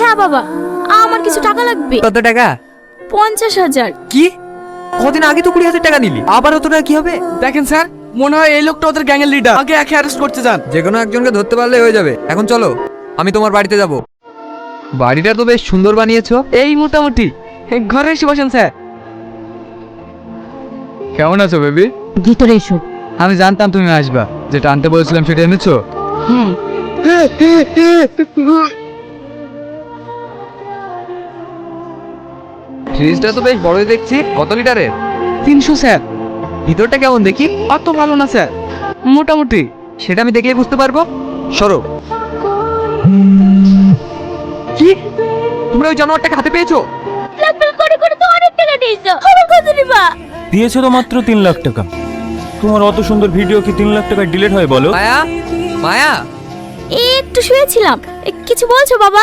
হ্যাঁ বাবা, আমার কিছু টাকা লাগবে। কত টাকা? 50,000। কি? কদিন আগে তো 20,000 টাকা নিলি, আবার অত টাকা কি হবে? দেখেন স্যার, মনে হয় এই লোকটা ওদের গ্যাংয়ের লিডার। আগে একে অ্যারেস্ট করতে যান। যে কোনো একজনকে ধরতে পারলে হয়ে যাবে। এখন চলো, আমি তোমার বাড়িতে যাব। বাড়িটা তো বেশ সুন্দর বানিয়েছো। এই মোটামুটি। ঘরে এসে বসেন স্যার। কেমন আছো বেবি? ভিতরে এসো। আমি জানতাম তুমি আসবা, যেটা আনতে বলেছিলাম সেটা এনেছো? হ্যাঁ। ফ্রিজটা তো বেশ বড়ই দেখছি। কত লিটারের? 300 স্যার। ভিতরটা কেমন দেখি? অত ভালো না স্যার, মোটামুটি। সেটা আমি দেখলে বুঝতে পারবো। সরো। কি? তোমরা ওই জানোয়ারটাকে হাতে পেয়েছো? ব্ল্যাকমেল করে করে তো অনেক টাকা দিয়েছো। আমার কত দিবা? দিয়েছে তো মাত্র 3 লাখ টাকা। তোমার অত সুন্দর ভিডিও কি 3 লাখ টাকায় ডিলিট হয় বলো? মায়া, মায়া, একটু শুয়েছিলাম। কিছু বলছো বাবা?